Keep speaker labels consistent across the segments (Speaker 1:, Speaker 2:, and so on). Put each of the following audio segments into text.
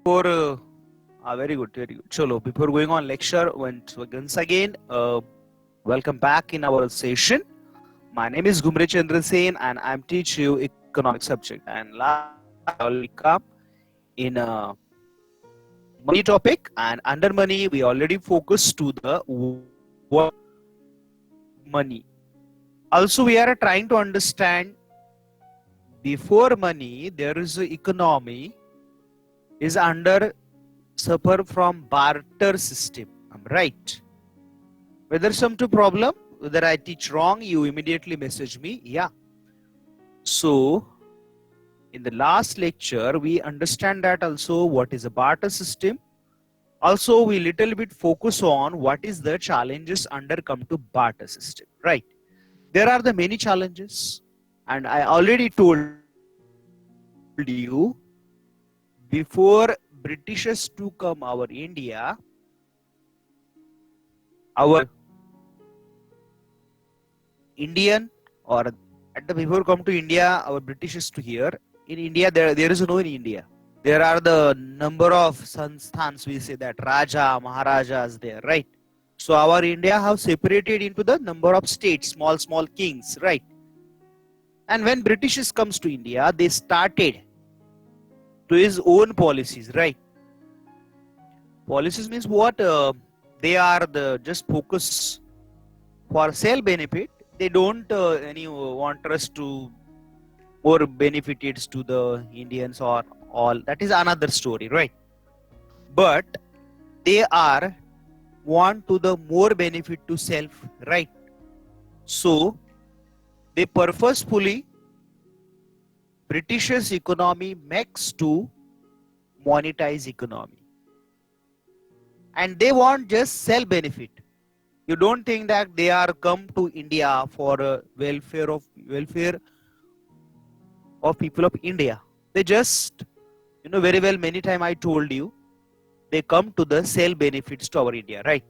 Speaker 1: before very good, very good. Chalo, before going on lecture, once again, welcome back in our session. My name is Gumre Chandra Sen, and I'm teaching you economic subject. And last class, I already come in money topic, and under money, we already focused to the what money. Also, we are trying to understand before money, there is a economy is under suffer from barter system. I'm right. Whether some to problem, whether I teach wrong, you immediately message me. Yeah. So in the last lecture, we understand that also what is a barter system. Also, we little bit focus on what is the challenges under come to barter system. Right. There are the many challenges, and I already told you before Britishers to come our India, our Indian or at the before come to India, our Britishers to here. In India, there is no in India. There are the number of sanstans, we say that Raja, Maharajas there, right? So our India have separated into the number of states, small kings, right? And when Britishers comes to India, they started to his own policies, right? Policies means what? They are the just focus for sale benefit. They don't any want us to more benefits to the Indians or all. That is another story, right? But they are want to the more benefit to self, right? So they purposefully Britishers economy makes to monetize economy, and they want just self benefit. You don't think that they are come to India for welfare of people of India. They just very well many time I told you they come to the sell benefits to our India, right?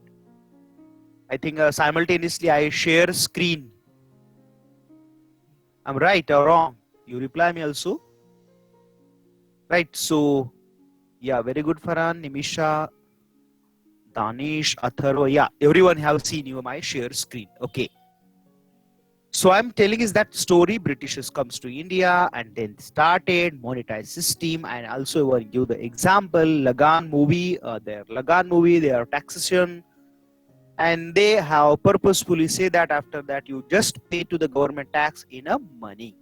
Speaker 1: I think simultaneously I share screen. I'm right or wrong? You reply me also, right? So yeah, very good, Farhan, Nimisha, Danish, Atharva. Yeah, everyone have seen you my share screen. Okay. So I'm telling is that story Britishers comes to India and then started monetized system, and also I will give the example Lagan movie, their taxation, and they have purposefully say that after that you just pay to the government tax in a money,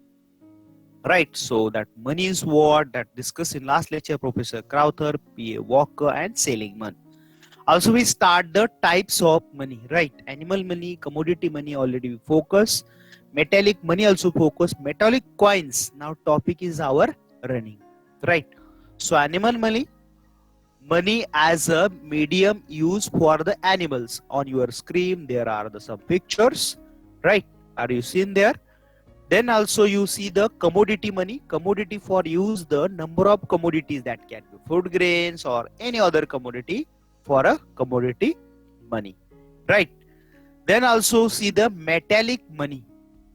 Speaker 1: right? So that money is what that discussed in last lecture Professor Crowther, P.A. Walker and Seligman. Also we start the types of money, right? Animal money, commodity money already we focus, metallic money also focus, metallic coins now topic is our running, right? So animal money as a medium used for the animals. On your screen there are some pictures, right? Are you seeing there? Then also you see the commodity money. Commodity for use the number of commodities that can be food grains or any other commodity for a commodity money, right? Then also see the metallic money.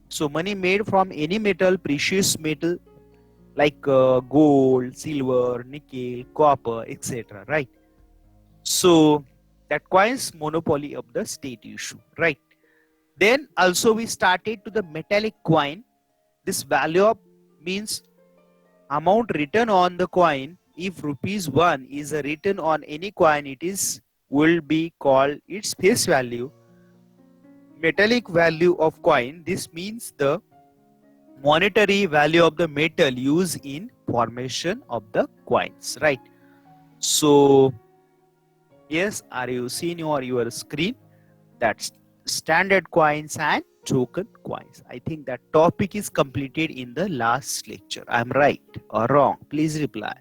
Speaker 1: So money made from any metal, precious metal like gold, silver, nickel, copper, etc., right? So that coins monopoly of the state issue, right? Then also we started to the metallic coin. This value of means amount written on the coin. If rupees 1 is written on any coin, it is will be called its face value. Metallic value of coin. This means the monetary value of the metal used in formation of the coins, right? So yes, are you seeing your screen? That's standard coins and token coins. I think that topic is completed in the last lecture. I'm right or wrong? Please reply.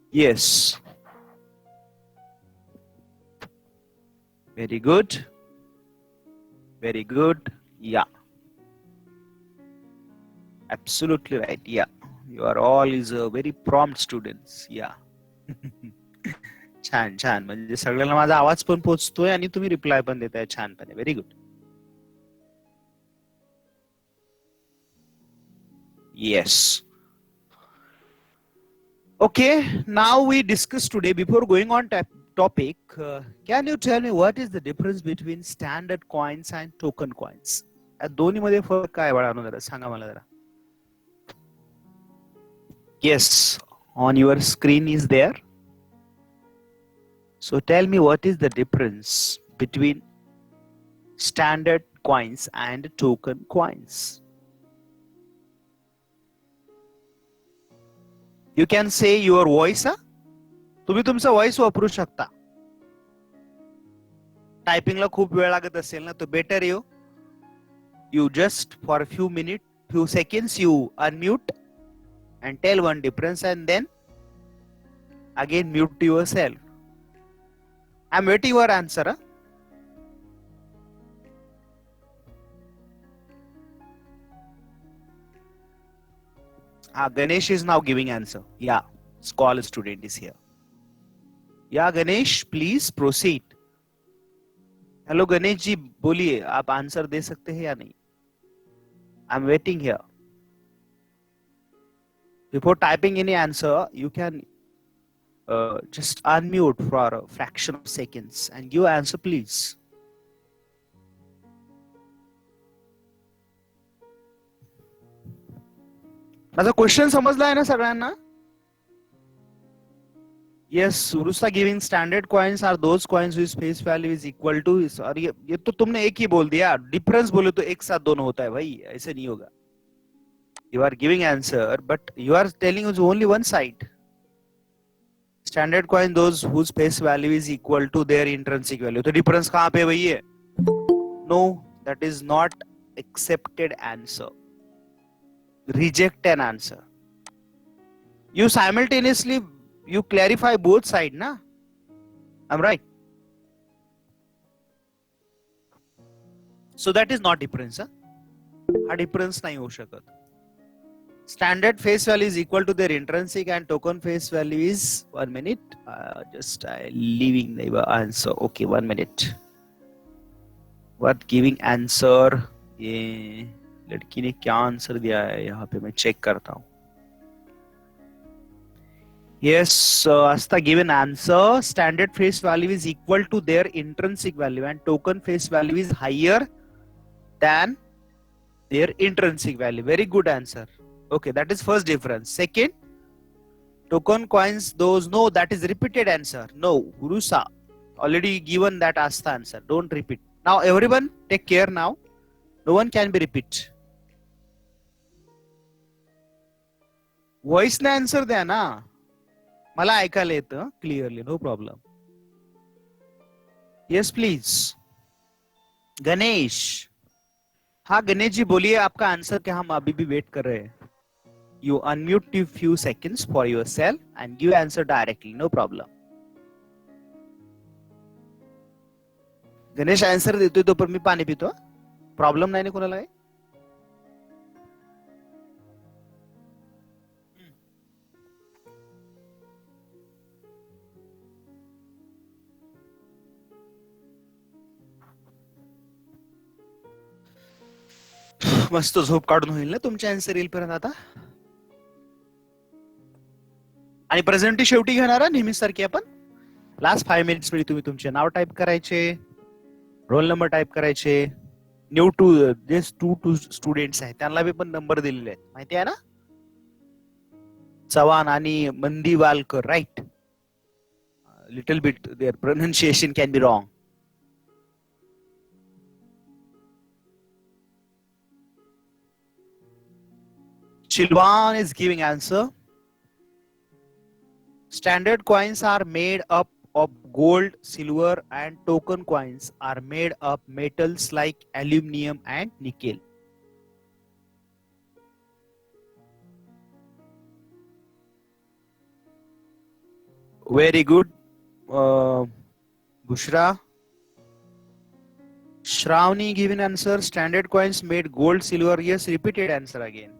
Speaker 1: Yes. Very good. Very good. Yeah. Absolutely right. Yeah. You are all is a very prompt students. Yeah. छान छान म्हणजे सगळ्यांना माझा आवाज पण पोहोचतोय आणि तुम्ही reply पण देताय छानपणे. Very good. Yes. Okay, now we discuss today, before going on topic, can you tell me what is the difference between standard coins and token coins? या दोन्ही मध्ये फरक काय बाळांनो जरा सांगा मला जरा. Yes, on your screen is there. So tell me what is the difference between standard coins and token coins. You can say your voice. तुम्ही तुमचा व्हॉइस वापरू शकता. टायपिंगला खूप वेळ लागत असेल ना, तर better you just for a few seconds you unmute and tell one difference and then again mute yourself. I'm waiting your answer. Ganesh is now giving answer. Yeah, scholar student is here. Yeah, Ganesh, please proceed. Hello Ganesh ji, बोलिए, आप answer दे सकते हैं या नहीं? I am waiting here. Before typing any answer, you can just unmute for a fraction of seconds and give answer, please. माझा question समजला आहे ना सगळ्यांना? Yes, Urusa giving standard coins are those coins whose face value is equal to. और ये तो तुमने एक ही बोल दिया. डिफरेंस बोले तो एक साथ दोनों होता है भाई, ऐसे नहीं होगा. You are giving answer, but you are telling us only one side. Standard coin those whose face value is equal to their intrinsic value. तो difference कहाँ पे भाई है? No, that is not accepted answer. Reject an answer. You simultaneously you clarify both sides, na? I'm right. So that is not difference. हा difference नहीं हो शकत. Standard face value is equal to their intrinsic and token face value is 1 minute. Just leaving the answer. Okay, 1 minute. What giving answer? ये लड़की ने क्या answer दिया है यहाँ पे मैं चेक करता हूँ. Yes, Asta given answer. Standard face value is equal to their intrinsic value and token face value is higher than their intrinsic value. Very good answer. Okay, that is first difference. Second, token coins, those, no, that is repeated answer. No, Gurusa already given that Asta answer. Don't repeat. Now everyone take care now. No one can be repeat. Voice na answer द्या ना. मला ऐकायला येतं clearly, no problem. Yes, please. Ganesh. हाँ गणेश जी बोलिए, आपका answer क्या, हम अभी भी वेट कर रहे हैं. You unmute a few seconds for yourself and give answer directly, no problem. Ganesh answer देतोय तो पण मी पाणी पितो. प्रॉब्लेम नाही ना कोणाला काही? मस्त झोप काढून होईल ना तुमच्या आन्सर येईलपर्यंत आता. आणि प्रेझेंटी शेवटी घेणार नेहमीसारखी आपण. लास्ट 5 मिनिट्स मध्ये तुम्ही तुमचे नाव टाईप करायचे, रोल नंबर टाईप करायचे. न्यू टू जेस टू स्टुडंट्स आहेत त्यांना बी पण नंबर दिलेले आहेत, माहिती आहे ना? चव्हाण आणि Mandiwalkar, right? Little bit there pronunciation can be wrong. Shilvan is giving answer. Standard coins are made up of gold, silver, and token coins are made of metals like aluminum and nickel. Very good, Bushra. Shravani given answer. Standard coins made gold, silver. Yes, repeated answer again.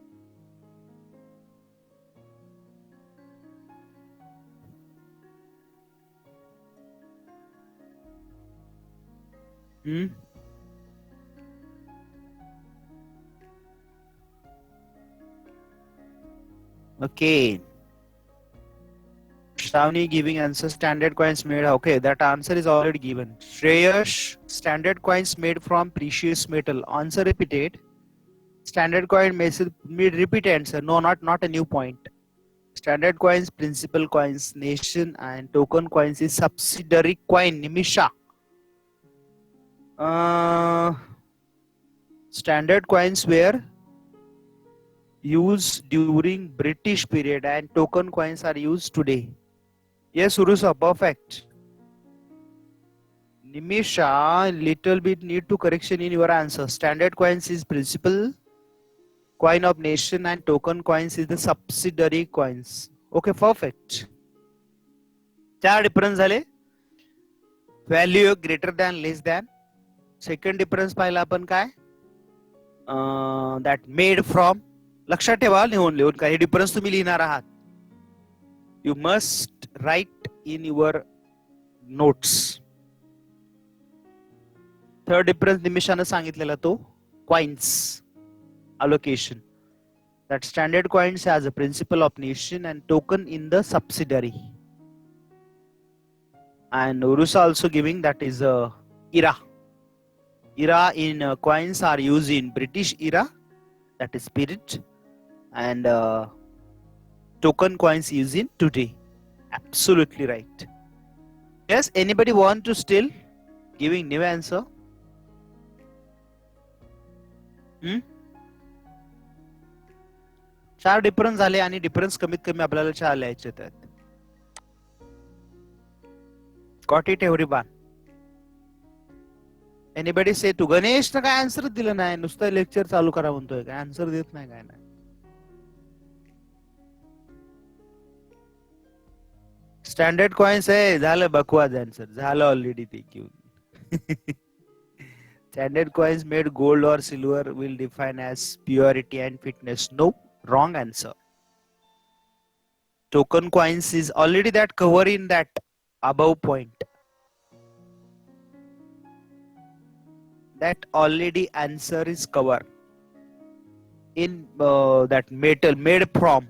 Speaker 1: Okay. Shavni giving answer standard coins made. Okay, that answer is already given. Shreyash, standard coins made from precious metal. Answer repeated. Standard coin made repeat answer. No, not a new point. Standard coins, principal coins, nation, and token coins is subsidiary coin. Nimisha. Standard coins were used during British period and token coins are used today. Yes, Urusa, perfect. Nimisha, little bit need to correction in your answer. Standard coins is principal coin of nation and token coins is the subsidiary coins. Okay, perfect. चार difference झाले. Value greater than less than. Second difference पाहिला आपण काय? That made from. लक्षात ठेवा लिहून काही difference तुम्ही लिहिणार आहात. You must write in your notes. Third difference निमिषानं सांगितलेला तो coins allocation. That standard coins has a principal of nation and token in the subsidiary. And Urusa also giving that is era. Era in coins are used in British era, that is period, and token coins used in today. Absolutely right. Yes, anybody want to still giving new answer? चार difference झाले आणि difference कमीत कमी आपल्याला चार लिहायचे आहेत. Got it everyone? Anybody say to Ganesh ना काय आन्सर दिलं नाही, नुसतं लेक्चर चालू करा म्हणतोय, काय आन्सर देत नाही काय नाही. स्टँडर्ड कॉइन्स आहे, झालं बकवास आन्सर, झालं ऑलरेडी ते घेऊन. Standard coins made gold or silver will define as purity and fitness. No, wrong answer. Token coins is already that cover in that above point. That already answer is cover in that metal made from.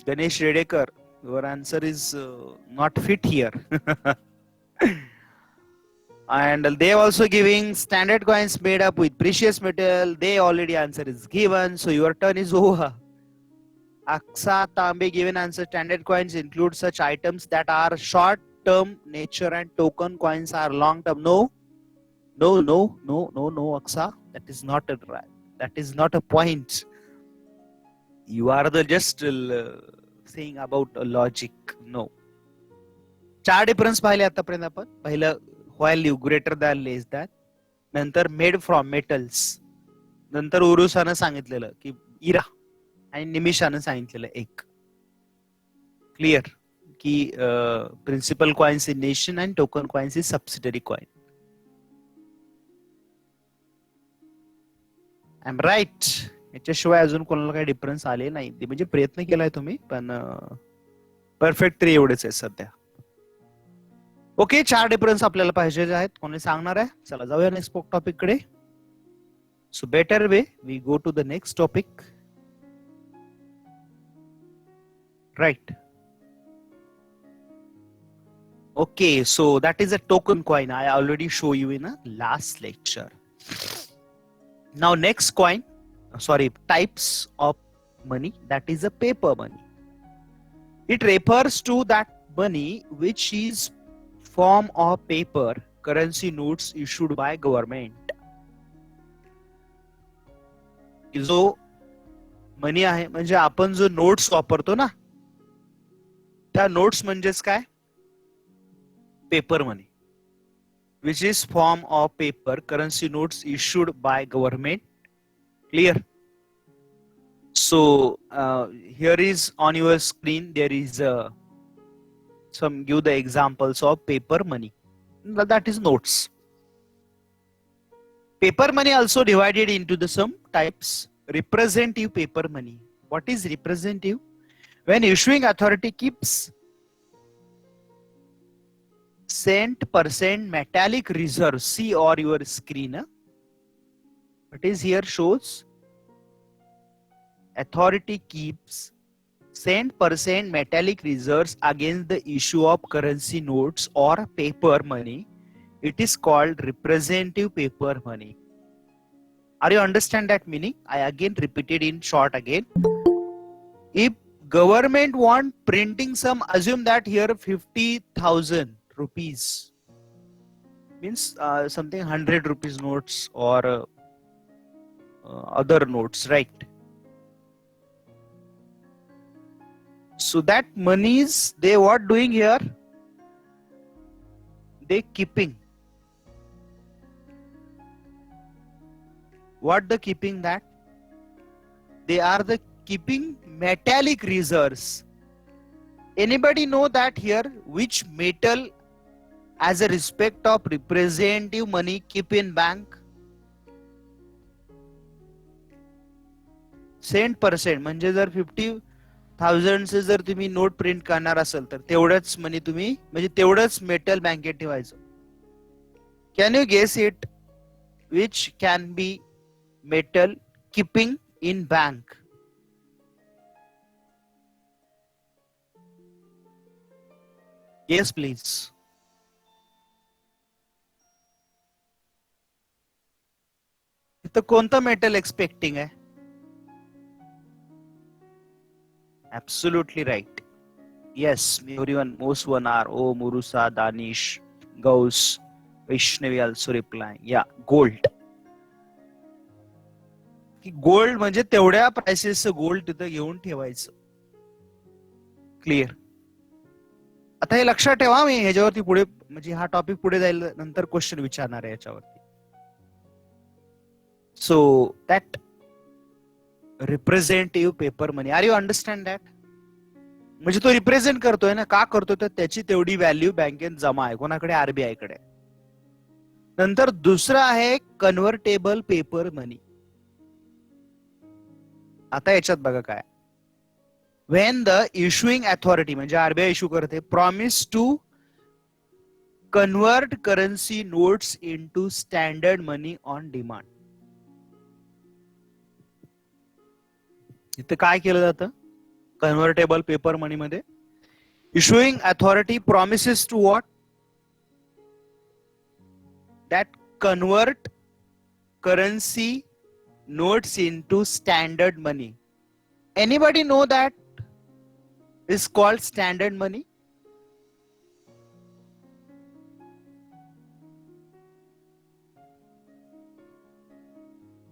Speaker 1: Ganesh Redekar, your answer is not fit here. And they also giving standard coins made up with precious metal. They already answer is given, so your turn is over. Aksa Tambe given answer. Standard coins include such items that are short term nature and token coins are long term. No, Aksa. That is not a that is not a point. You are the just saying about a logic. No. चार difference पाहिले आतापर्यंत आपण. पहिलं value greater than less than, नंतर made from metals, नंतर उरुसानं सांगितलेलं की इरा, आणि निमिषानं सांगितलेलं एक. क्लिअर की principal coins in nation and token coins is subsidiary coin. I am right. याच्याशिवाय अजून कोणाला काही डिफरन्स आले नाही, म्हणजे प्रयत्न केलाय तुम्ही, पण परफेक्ट तरी एवढेच आहे सध्या. ओके, चार डिफरन्स आपल्याला पाहिजे आहेत. कोणी सांगणार आहे? चला जाऊया नेक्स्ट टॉपिक कडे. So better way we go to the next topic. Right. Okay, so that is a token coin. I already show you in a last lecture. Now next coin, types of money, that is a paper money. It refers to that money which is form of paper currency notes issued by government. जो money आहे म्हणजे आपण जो notes वापरतो ना, त्या notes म्हणजेच काय? Paper money, which is form of paper currency notes issued by government. Clear? So here is on your screen there is give the examples of paper money. That is notes. Paper money also divided into the some types. Representative paper money. What is representative? When issuing authority keeps cent% metallic reserve. See or your screen. It is here shows authority keeps 10% metallic reserves against the issue of currency notes or paper money. It is called representative paper money. Are you understand that meaning? I again repeated in short again. If government want printing some, assume that here 50,000 rupees means something 100 rupees notes or other notes, right? So that monies they what doing here? They keeping. What the keeping that? They are the keeping metallic reserves. Anybody know that here which metal as a respect of representative money keep in bank? 10% म्हणजे जर 50,000 चे जर तुम्ही note print करणार असेल तर तेवढंच money तुम्ही म्हणजे तेवढंच मेटल बँकेत ठेवायचं. Can you guess it which can be metal keeping in bank? Yes please. इथं कोणतं मेटल एक्सपेक्टिंग आहे? Absolutely right. Yes, everyone, most one are. Oh, Murusa, Danish, Gauss, Vaishnavi also replying. Yeah, gold. Gold म्हणजे तेवढ्या prices gold तिथं घेऊन ठेवायचं. Clear? आता हे लक्षात ठेवा, मी ह्याच्यावरती पुढे म्हणजे हा टॉपिक पुढे जाईल नंतर क्वेश्चन विचारणार आहे याच्यावरती. So that representative paper money, are you understand that? म्हणजे तो रिप्रेझेंट करतोय ना, का करतोय तर त्याची तेवढी व्हॅल्यू बँकेत जमा आहे कोणाकडे? आरबीआय कडे. नंतर दुसरं आहे कन्व्हर्टेबल पेपर मनी. आता याच्यात बघा काय, व्हेन द इश्युइंग अथॉरिटी म्हणजे आरबीआय इश्यू करते, promise to convert currency notes into standard money on demand. इथे काय केलं जातं कन्व्हर्टेबल पेपर मनी मध्ये? Issuing authority promises to what? That convert currency notes into standard money. Anybody know that is called standard money?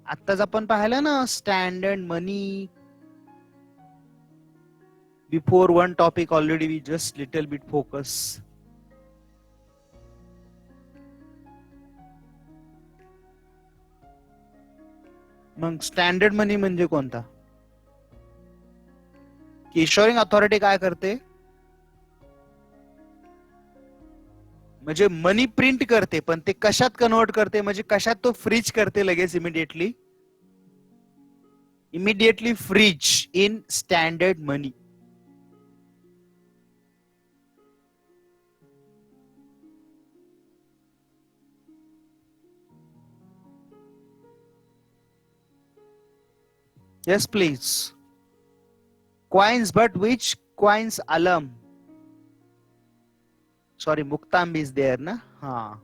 Speaker 1: आत्ताच आपण पाहिलं ना standard money. Before one topic already we just little bit focus. Mug standard money म्हणजे कोणता? Issuing authority काय करते? म्हणजे money print करते, पण ते कशात कन्वर्ट करते? म्हणजे कशात तो फ्रीज करते लगेच immediately freeze in standard money. Yes, please. Coins, but which coins? Alam. Sorry, Muktam is there, na? Ha.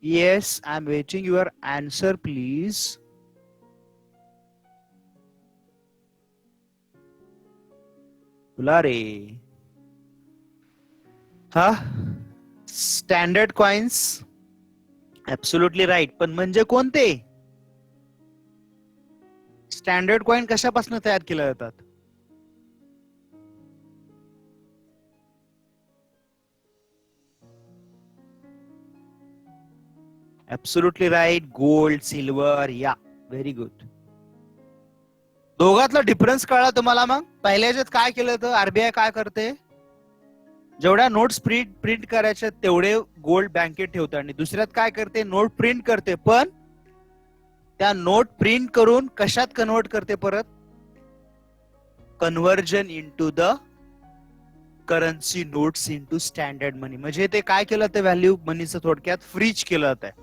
Speaker 1: Yes, I'm waiting your answer, please. Bulare. Huh? Standard coins. Absolutely right. पण म्हणजे कोणते? Standard coin कशापासून तयार केले जातात? Absolutely right. Gold, silver. या very good. दोघातला difference कळला तुम्हाला? मग पहिल्याच्यात काय केलं होतं? आरबीआय काय करते? जेवढ्या नोट्स प्रिंट करायच्या तेवढे गोल्ड बँकेत ठेवते, आणि दुसऱ्यात काय करते? नोट प्रिंट करते, पण त्या नोट प्रिंट करून कशात कन्वर्ट करते? परत conversion into the currency notes into standard money. म्हणजे ते काय केलं? ते व्हॅल्यू मनीचं थोडक्यात फ्रीज केलं जात आहे.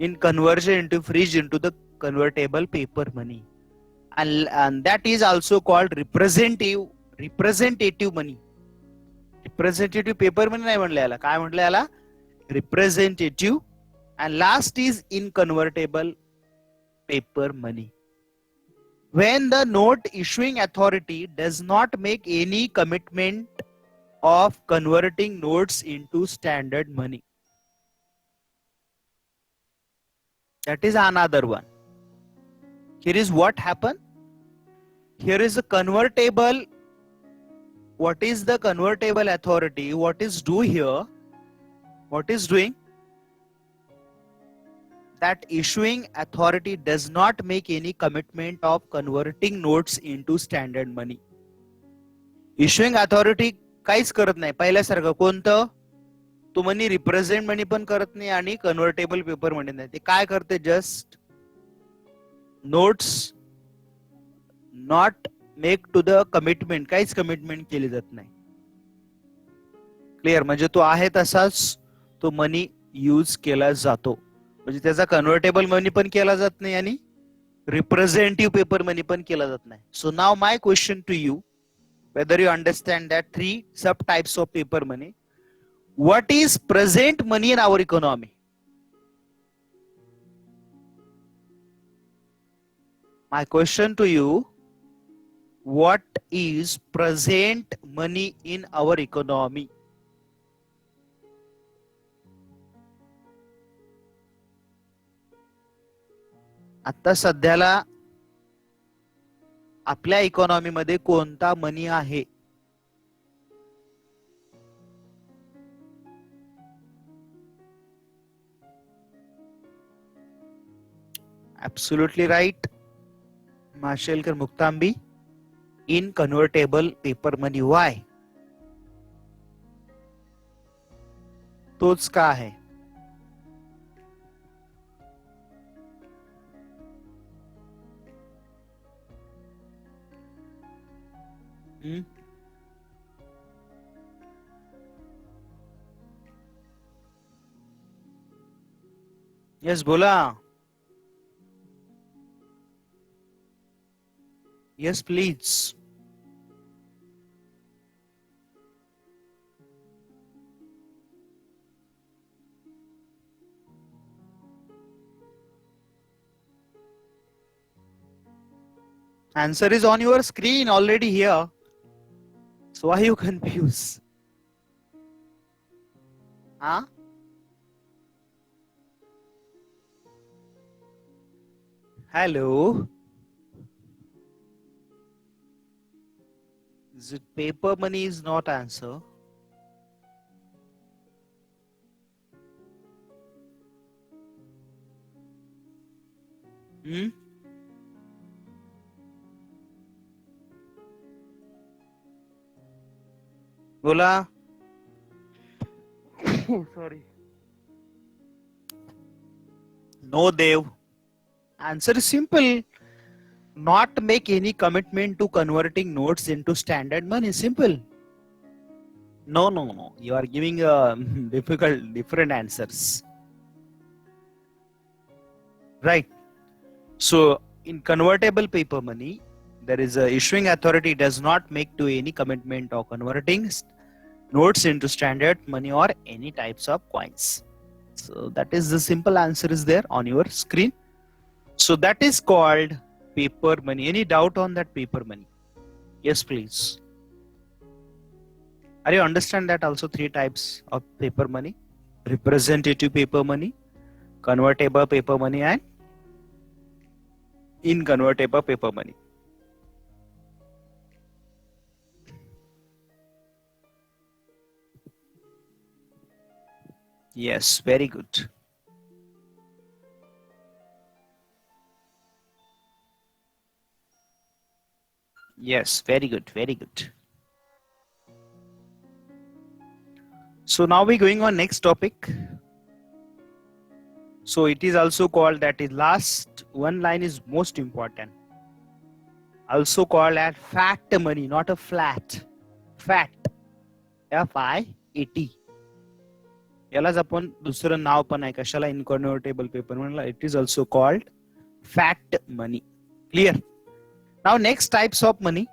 Speaker 1: in conversion into fridge into the convertible paper money, and that is also called representative money. Representative paper money नाही म्हणलं याला, काय म्हणलं याला? Representative. And last is in convertible paper money. When the note issuing authority does not make any commitment of converting notes into standard money. That is another one. Here is what happened. Here is a convertible. What is the convertible authority? What is do here? What is doing? That issuing authority does not make any commitment of converting notes into standard money. Issuing authority काहीच करत नाही पहिल्यासारखं. कोणतं? तो money represent money पण करत नाही आणि कन्व्हर्टेबल पेपर मनी नाही. ते काय करते? Just notes not make to the commitment, काहीच कमिटमेंट केली जात नाही. क्लिअर? म्हणजे तो आहे तसाच तो मनी यूज केला जातो. म्हणजे त्याचा कन्व्हर्टेबल मनी पण केला जात नाही आणि रिप्रेझेंटेटिव्ह पेपर मनी पण केला जात नाही. सो नाव my question to you, whether you understand that 3 subtypes of paper money, what is present money in our economy? My question to you, what is present money in our economy? आता सध्याला आपल्या economy मध्ये कोणता money आहे? Absolutely right, Mashelkar मुक्तांबी. In convertible paper money. Why? तोच का आहे? Yes बोला. Yes please. Answer is on your screen already here. So why are you confused? Huh? Hello. Is it paper money is not answer? बोला. Sorry. No, Dev. Answer is simple. Not make any commitment to converting notes into standard money. Simple. No. You are giving different answers. Right. So in convertible paper money, there is a issuing authority does not make to any commitment of converting notes into standard money or any types of coins. So that is the simple answer is there on your screen. So that is called paper money. Any doubt on that paper money? Yes, please. Are you understand that also 3 types of paper money? Representative paper money, convertible paper money, and inconvertible paper money. Yes, very good. Yes, very good, very good. So now we're going on next topic. So it is also called that is last one line is most important. Also called as fat money, not a flat. Fat. F-I-A-T. यालाच आपण दुसरं नाव पण आहे कशाला इनकन्व्हर्टेबल paper म्हणलं. It is also called fact money. Clear. Now next types of money,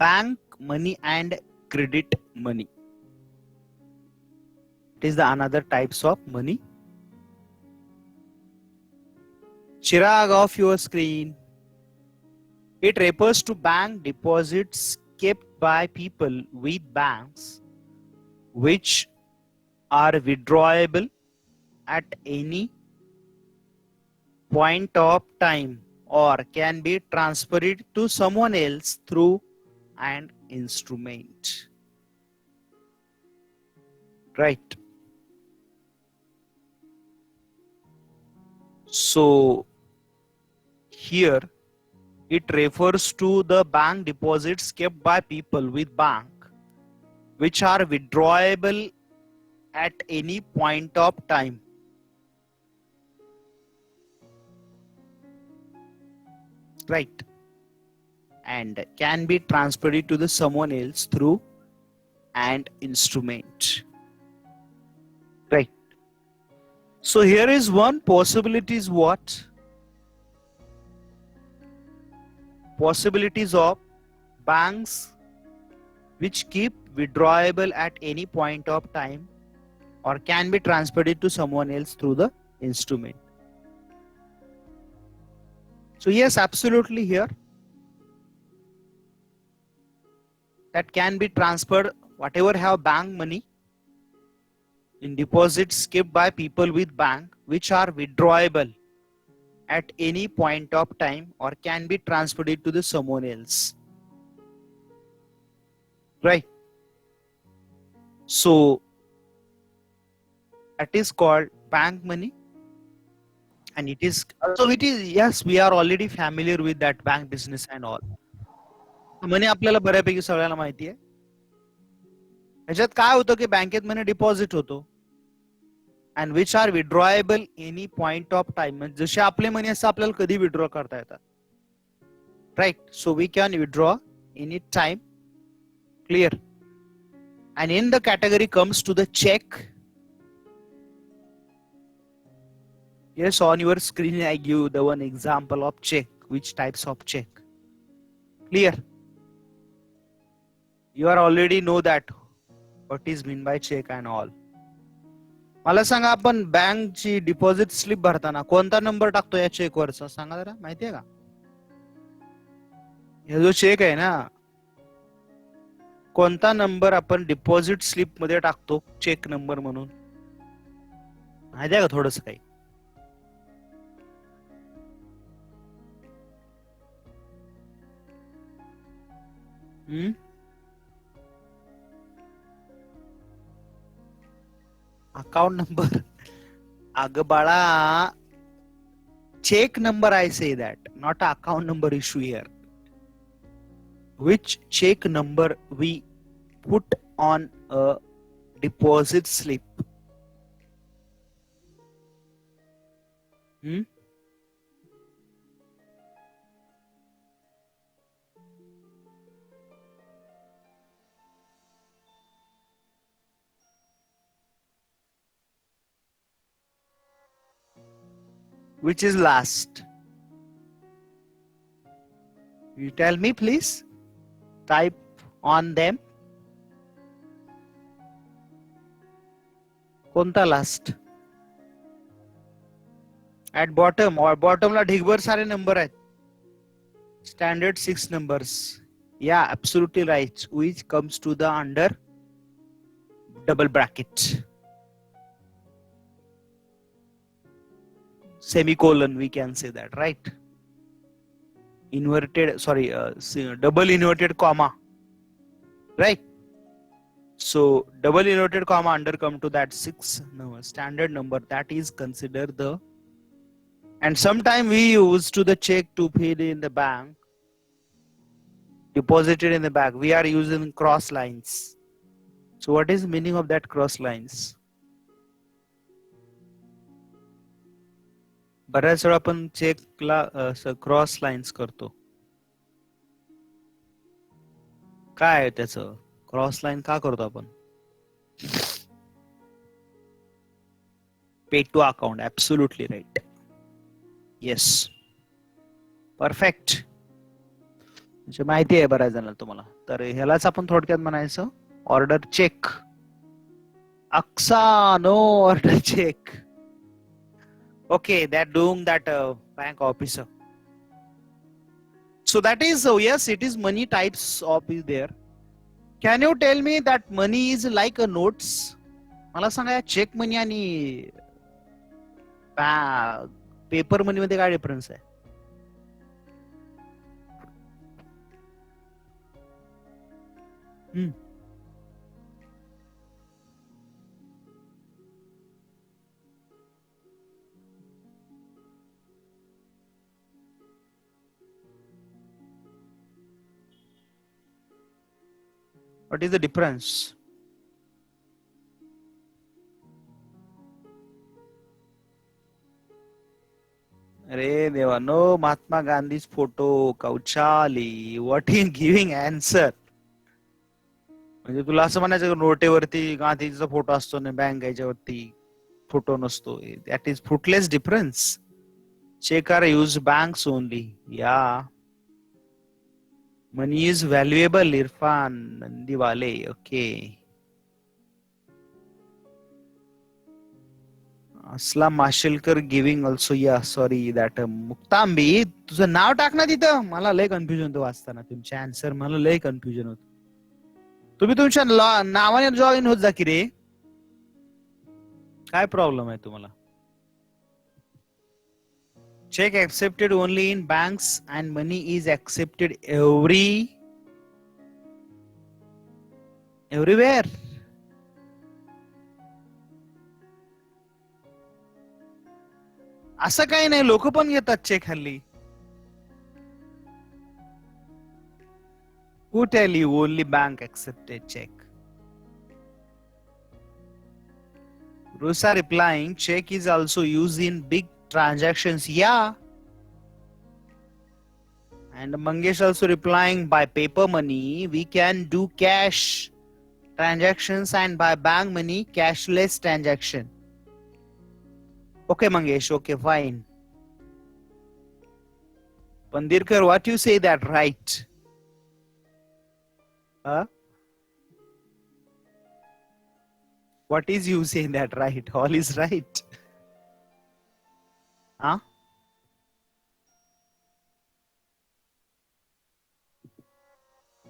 Speaker 1: bank money and credit money. It is the another types of money. Chirag, off your screen. It refers to bank deposits kept by people with banks which are withdrawable at any point of time or can be transferred to someone else through an instrument. Right. So here it refers to the bank deposits kept by people with bank which are withdrawable at any point of time. Right. And can be transferred to the someone else through an instrument. Right. So here is one possibility is what? Possibilities of banks which keep withdrawable at any point of time or can be transferred to someone else through the instrument. So yes, absolutely here that can be transferred whatever have bank money in deposits kept by people with bank which are withdrawable at any point of time or can be transferred to the someone else. Right. So that is called bank money. And it is also, it is, yes, we are already familiar with that bank business and all. Money आपल्याला बऱ्यापैकी सगळ्यांना माहिती आहे. ह्याच्यात काय होतं की बँकेत मनी डिपॉझिट होतो and which are withdrawable any point of time. म्हणजे जसे आपले मनी असं आपल्याला कधी विड्रॉ करता येतात. Right. So we can withdraw any time. Clear. And in the category comes to the cheque. Yes, on your screen I give the one example of check. Which types of check? Clear? You are already know that what is mean by check and all. मला सांगा, आपण बँकची deposit slip भरताना कोणता number टाकतो या check वरचा? सांगा जरा, माहितीये का? हे जो चेक आहे ना, कोणता नंबर आपण डिपॉझिट स्लिप मध्ये टाकतो चेक नंबर म्हणून? माहितीये का थोडस काही? Account number. अगं बाळा, check number I say that, not account number issue here. Which check number we put on a deposit slip? Which is last? You tell me please. Type on them. कोणता last? At bottom or bottom ला ढिगभर सारे number आहेत. Standard 6 numbers. Yeah, absolutely right. Which comes to the under double bracket. Semicolon, we can say that, right? Inverted, sorry, double inverted comma, right? So double inverted comma under come to that 6 number, standard number, that is considered the. And sometime we use to the check to pay in the bank, deposited in the bank, we are using cross lines. So what is the meaning of that cross lines? बऱ्याच वेळा आपण चेकला cross lines करतो. काय त्याचं cross line का करतो आपण? Paid to account. Absolutely right. Yes. Perfect. म्हणजे माहिती आहे बऱ्याच जणांना तुम्हाला. तर ह्यालाच आपण थोडक्यात म्हणायचं order cheque. Aksa, no order check. Okay, they're doing that bank officer. So that is, yes, it is many types of is there. Can you tell me that money is like a notes? मला सांगा check money आणि paper money मध्ये काय difference आहे? What is the difference? अरे देवा, no Mahatma Gandhi's photo, कौचाली, what is giving answer? म्हणजे तुला असं म्हणायचं नोटेवरती गांधीजीचा फोटो असतो ना बँक याच्यावरती फोटो नसतो. That is footless difference. Check are use banks only. Your money is valuable. Irfan Nandiwale. Okay. असला Mashelkar giving also. Yeah sorry that Muktambi. तुझं नाव टाक ना तिथं. मला लय कन्फ्युजन होतं वाचताना तुमचे आन्सर. मला लय कन्फ्युजन होत. तुम्ही तुमच्या नावाने जॉईन होत जा की रे. काय प्रॉब्लेम आहे तुम्हाला? Check accepted only in banks and money is accepted everywhere. असं काही नाही, लोक पण घेतात चेक हल्ली. Who tell you only bank accepted check? Rusa replying, check is also used in big transactions. Yeah. And Mangesh also replying, by paper money we can do cash transactions and by bank money cashless transaction. Okay Mangesh, okay fine. Pandirkar, what you say that right? Huh? What is you saying that right? All is right. Huh?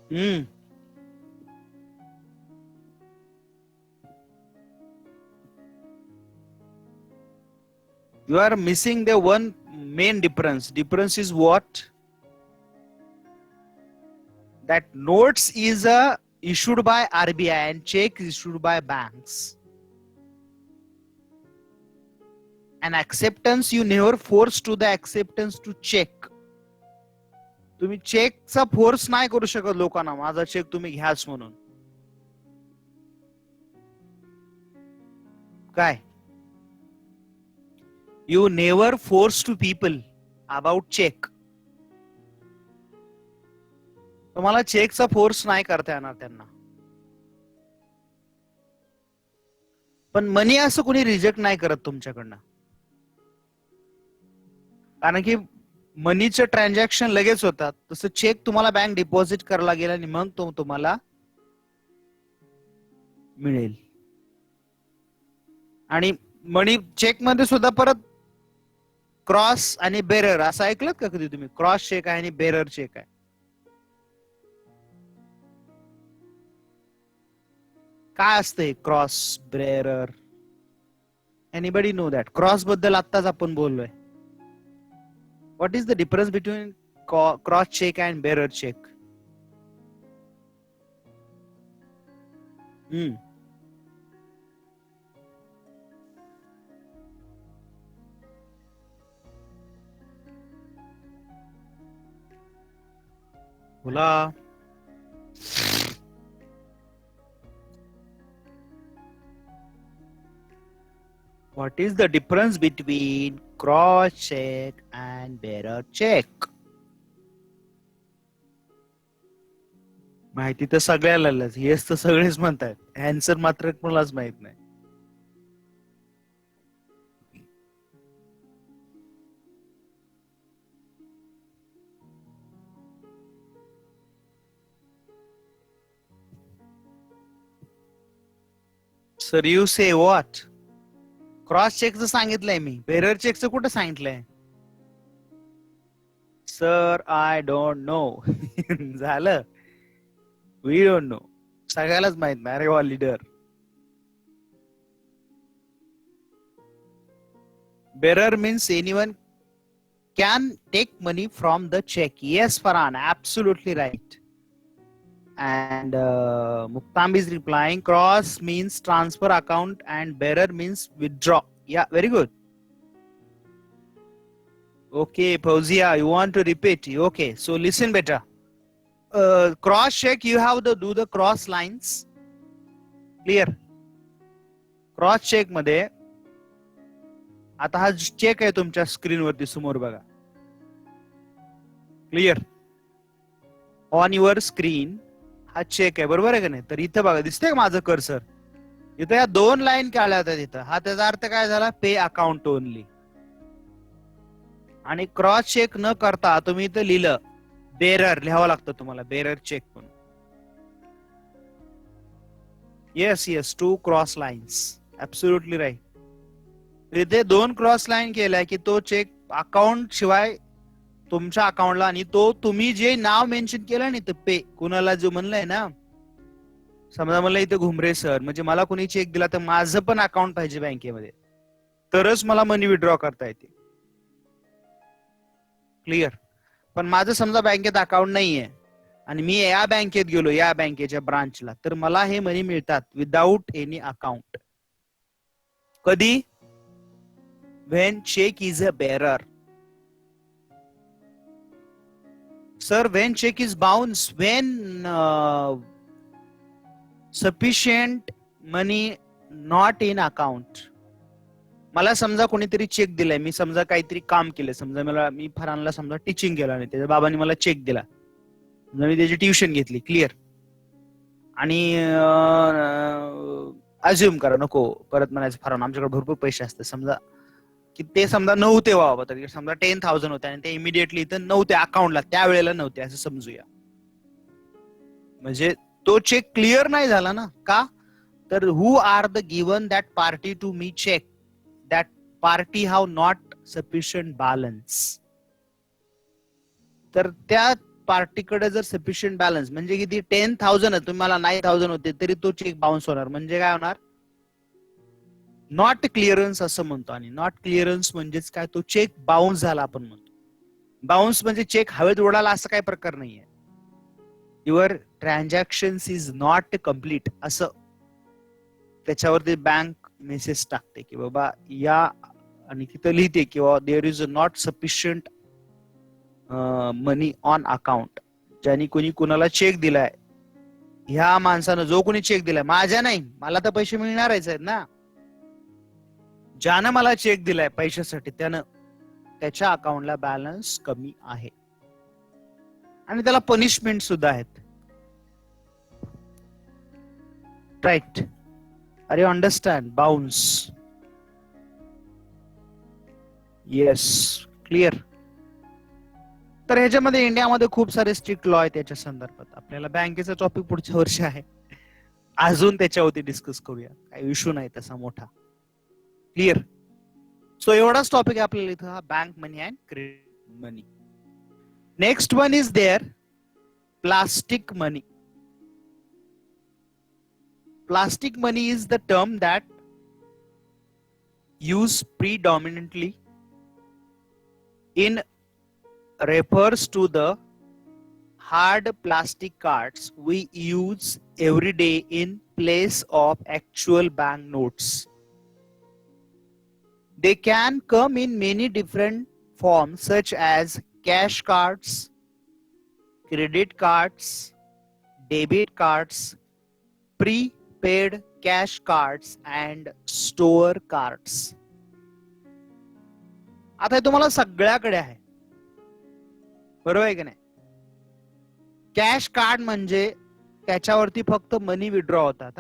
Speaker 1: Hmm. You are missing the one main difference. Difference is what? That notes is issued by RBI and check is issued by banks. And acceptance, you never force to the acceptance to check. तुम्ही चेकचा force नाही करू शकत लोकांना, माझा check तुम्ही घ्याच म्हणून. काय? You never force to people about check. तुम्हाला चेकचा फोर्स नाही करता येणार त्यांना. पण मनी असं कोणी रिजेक्ट नाही करत तुमच्याकडनं. कारण की मनीचे ट्रान्झॅक्शन लगेच होतात. तसं चेक तुम्हाला बँक डिपॉझिट करायला गेला आणि मग तो तुम्हाला मिळेल. आणि मनी चेक मध्ये सुद्धा परत क्रॉस आणि बेरर असं ऐकलं का कधी तुम्ही? क्रॉस चेक आहे आणि बेरर चेक आहे. काय असते cross bearer? Anybody know that? Cross बद्दल आत्ताच आपण बोललोय. What is the difference between cross check and bearer check? बोला. What is the difference between cross check and bearer check? माहिती तर सगळ्याला, हेच तर सगळेच म्हणतात. आन्सर मात्र कोणालाच माहित नाही. Sir you say what? Cross चेकचं सांगितलंय मी, बेरर चेकचं कुठं सांगितलंय? Sir I don't know. झालं, वी डोंट नो. सगळ्यालाच माहित नाही. अरे वा leader. Bearer means anyone can take money from the check. Yes, Farhan, absolutely right. And Muktam is replying, cross means transfer account and bearer means withdraw. Yeah, very good. Okay, Fauzia, you want to repeat? Okay, so listen better. Cross check, you have to do the cross lines. Clear? Cross check मध्ये आता हा check आहे तुमच्या स्क्रीनवरती समोर बघा. Clear? On your screen हा check आहे, बरोबर आहे का नाही? तर इथं बघा, दिसतंय का माझं कर्सर? इथं या 2 लाईन काढल्या होत्या तिथं. हा त्याचा अर्थ काय झाला? Pay account only. आणि क्रॉस चेक न करता तुम्ही इथं लिहिलं बेरर, लिहावं लागतं तुम्हाला बेरर चेक म्हणून. Yes yes, 2 cross lines, absolutely right. इथे 2 क्रॉस लाईन केलाय की तो चेक अकाउंट शिवाय तुमच्या अकाउंटला, आणि तो तुम्ही जे नाव मेन्शन केलं ना, पे कुणाला जो म्हणलंय ना, समजा मला इथे घुमरे सर, म्हणजे मला कोणी चेक दिला तर माझं पण अकाउंट पाहिजे बँकेमध्ये, तरच मला मनी विड्रॉ करता येते. क्लिअर? पण माझं समजा बँकेत अकाउंट नाहीये आणि मी या बँकेत गेलो, या बँकेच्या ब्रांचला, तर मला हे मनी मिळतात विदाउट एनी अकाउंट. कधी? when check is a bearer. Sir, when check is bounced, when sufficient money not in account. मला समजा कोणीतरी चेक दिलाय, मी समजा काहीतरी काम केलं, समजा मी फरानला समजा टीचिंग केलं आणि त्याच्या बाबांनी मला चेक दिला, मी त्याची ट्युशन घेतली. क्लिअर? आणि अज्युम करा, नको परत म्हणायचं फरान आमच्याकडे भरपूर पैसे असते, समजा की ते समजा नव्हते बाबा, तर समजा 10,000 होते आणि ते इमिडिएटली इथं नव्हते अकाउंटला, त्यावेळेला नव्हते असं समजूया. म्हणजे तो चेक क्लिअर नाही झाला ना. का? तर who are the given that party to me cheque, that party have not sufficient balance. तर त्या पार्टीकडे जर सफिशियंट बॅलन्स म्हणजे किती, 10,000 तुम्हाला 9,000 होते, तरी तो चेक बाउन्स होणार. म्हणजे काय होणार? नॉट क्लिअरन्स असं म्हणतो. आणि नॉट क्लिअरन्स म्हणजेच काय? तो चेक बाउन्स झाला आपण म्हणतो. बाउन्स म्हणजे चेक हवेत उडाला असं काही प्रकार नाहीये. Your transaction is not complete असं त्याच्यावरती बँक मेसेज टाकते की बाबा या, आणि तिथं लिहिते किंवा there is not sufficient money on account. ज्यांनी कोणी कुणाला चेक दिलाय, ह्या माणसानं जो कोणी चेक दिलाय, माझ्या नाही, मला तर पैसे मिळणारच आहेत ना, ज्यानं मला चेक दिलाय पैशासाठी, त्यानं त्याच्या अकाउंटला बॅलन्स कमी आहे आणि त्याला पनिशमेंट सुद्धा आहेत. Right? Are you understand? Bounce. Yes, clear? तर ह्याच्यामध्ये इंडियामध्ये खूप सारे स्ट्रिक्ट लॉ आहेत त्याच्या संदर्भात. आपल्याला बँकेचा टॉपिक पुढच्या वर्षी आहे, अजून त्याच्यावरती डिस्कस करूया, काही इश्यू नाही तसा मोठा. क्लिअर? सो एवढाच टॉपिक आहे आपल्याला इथं, हा bank money and credit money. Next one is there plastic money. Plastic money is the term that used predominantly in refers to the hard plastic cards we use every day in place of actual bank notes. They can come in many different forms such as cash cards, credit cards, debit cards, prepaid cash cards and store cards. आता तुम्हाला सगळ्याकडे आहे, बरोबर आहे की नाही? Cash card म्हणजे त्याच्यावरती फक्त मनी विड्रॉ होतात.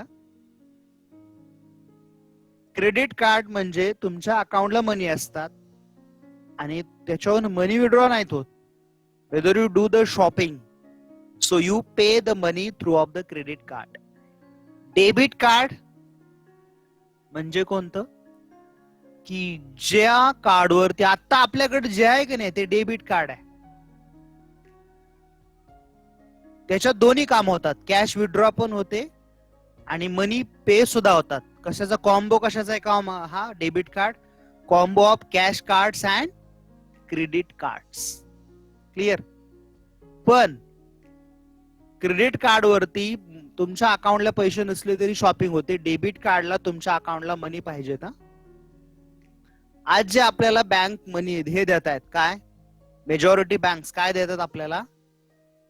Speaker 1: क्रेडिट कार्ड म्हणजे तुमच्या अकाउंटला मनी असतात आणि त्याच्यावर मनी विड्रॉ नाहीत होत. Whether you do the shopping, so you pay the money through of the credit card. Debit card म्हणजे कोणतं? की ज्या कार्डवरती आता आपल्याकडे जे आहे की नाही ते डेबिट कार्ड आहे, त्याच्यात दोन्ही काम होतात, कॅश विथड्रॉ पण होते आणि मनी पे सुद्धा होतात. कशाचा कॉम्बो, कशाचा आहे काम हा debit card? Combo of cash cards and credit cards. Clear? पण क्रेडिट कार्ड वरती तुमच्या अकाउंटला पैसे नसले तरी शॉपिंग होते, डेबिट कार्डला तुमच्या अकाउंटला मनी पाहिजे ना. आज जे आपल्याला बँक मनी हे देत आहेत, काय मेजॉरिटी बँक्स काय देतात आपल्याला?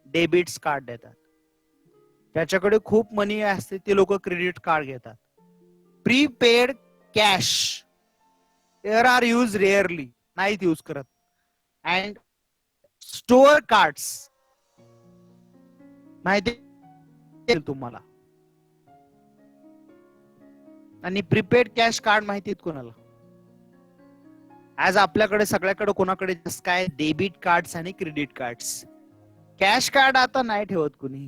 Speaker 1: डेबिट्स कार्ड देतात. त्याच्याकडे खूप मनी असते ते लोक क्रेडिट कार्ड घेतात. Prepaid cash there are use rarely, नाहीत यूज करत. अँड स्टोअर कार्ड्स माहिती तुम्हाला, आणि प्रीपेड कॅश कार्ड माहिती आहेत कोणाला? आज आपल्याकडे सगळ्याकडे कोणाकडे काय डेबिट कार्ड्स आणि क्रेडिट कार्ड्स. कॅश कार्ड आता नाही ठेवत कुणी,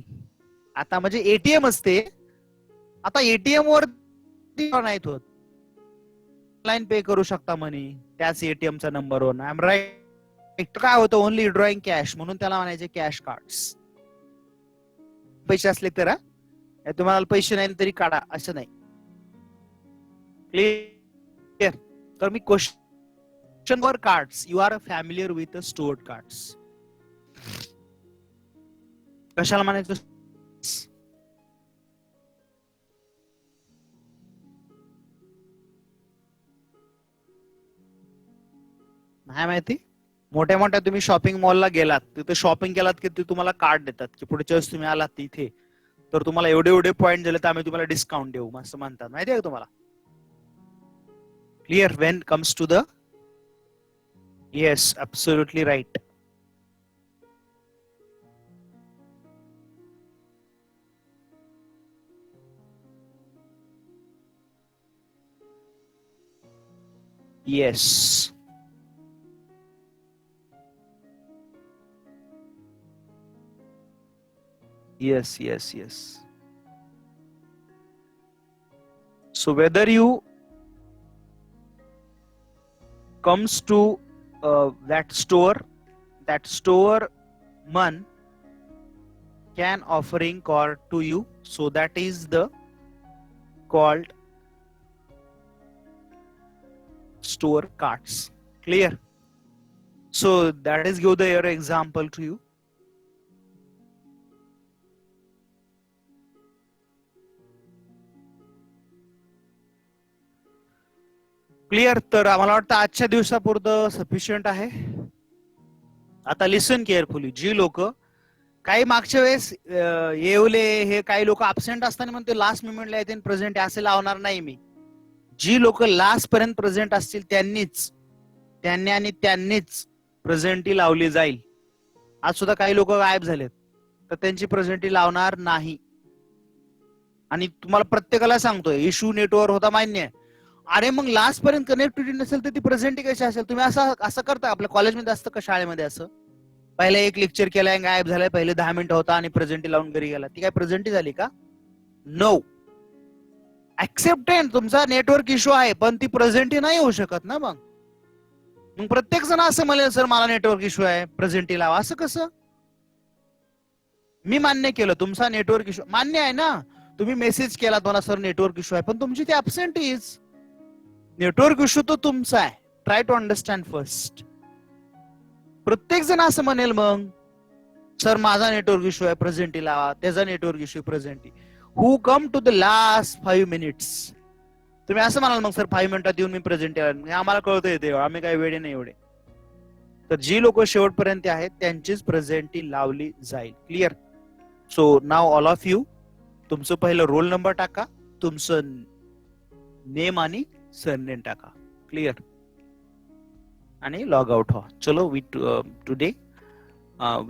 Speaker 1: आता म्हणजे एटीएम असते, आता एटीएम वर नाहीत होत. ऑनलाईन पे करू शकता मनी त्याच एटीएमचा नंबरवर. आय एम राईट? काय होतं, ओनली ड्रॉइंग कॅश, म्हणून त्याला म्हणायचे कॅश कार्ड्स. पैसे असले तर तुम्हाला पैसे नाही तरी काढा असं नाही. क्लिअर? तर मी क्वेश्चन वर cards, you are familiar with stored cards. कशाला म्हणायचं? नाही माहिती? मोठ्या मोठ्या तुम्ही शॉपिंग मॉलला गेलात, तिथे शॉपिंग केलात की ते तुम्हाला कार्ड देतात की पुढच्या वेळेस तुम्ही आलात तिथे तर तुम्हाला एवढे एवढे पॉईंट दिले तर आम्ही तुम्हाला डिस्काउंट देऊ, असं म्हणतात. माहिती आहे का तुम्हाला? Clear? When comes to the, yes, absolutely right. Yes. Yes, yes, yes. So whether you comes to that store man can offering card to you, so that is the called store cards. Clear? So that is give the example to you. Clear? तर आम्हाला वाटतं आजच्या दिवसापुरतं sufficient आहे. आता listen carefully. जी लोक काही मागच्या वेळेस येवले हे काही लोक अब्सेंट असताना म्हणते लास्ट मोमेंटला येते प्रेझेंट असे लावणार नाही मी. जी लोक लास्ट पर्यंत प्रेझेंट असतील त्यांनीच प्रेझेंटी लावली जाईल. आज सुद्धा काही लोक गायब झालेत तर त्यांची प्रेझेंटी लावणार नाही. आणि तुम्हाला प्रत्येकाला सांगतोय इश्यू नेटवर्क होता मान्य आहे. अरे मग लास्ट पर्यंत कनेक्टिव्हिटी नसेल तर ती प्रेझेंटी कशी असेल? तुम्ही असं करता? आपल्या कॉलेजमध्ये असतं का, शाळेमध्ये असं पहिले एक लेक्चर केलाय गायब झालाय, पहिले 10 मिनिटं होता आणि प्रेझेंटी लावून घरी गेला, ती काय प्रेझेंटी झाली का? नो. ऍक्सेप्टेड, तुमचा नेटवर्क इश्यू आहे पण ती प्रेझेंटी नाही होऊ शकत ना. मग प्रत्येक जण असं म्हणेल सर मला नेटवर्क इश्यू आहे प्रेझेंटी लावा, असं कसं? मी मान्य केलं तुमचा नेटवर्क इश्यू मान्य आहे ना, तुम्ही मेसेज केला मला सर नेटवर्क इश्यू आहे, पण तुमची ती ऍब्सेंटीज. नेटवर्क इश्यू तो तुमचा आहे. Try to understand first. प्रत्येक जण असं म्हणेल मग सर माझा नेटवर्क इश्यू आहे प्रेझेंटी लावा, त्याचा network issue presenty. Who come to the last 5 minutes? तुम्ही असं म्हणाल मग सर 5 मिनिटात येऊन मी प्रेझेंटी आम्हाला कळतं येते, आम्ही काही वेळे नाही एवढे. तर जी लोक शेवटपर्यंत आहेत त्यांचीच प्रेझेंटी लावली जाईल. Clear? So now all of you तुमचं पहिलं रोल नंबर टाका, तुमचं नेम आणि सरनेम टाका. क्लिअर? आणि लॉग आउट व्हा. चलो वी टुडे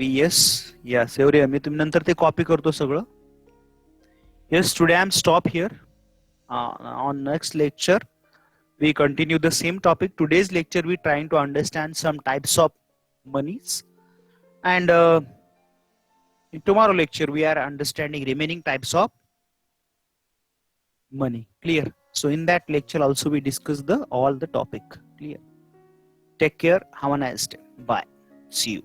Speaker 1: येस एवढे मी तुम्ही नंतर ते कॉपी करतो सगळं. Yes, today I am stop here. On next lecture we continue the same topic. Today's lecture we trying to understand some types of monies, and in tomorrow lecture we are understanding remaining types of money. Clear? So in that lecture also we discuss all the topic. Clear? Take care. Have a nice day. Bye. See you.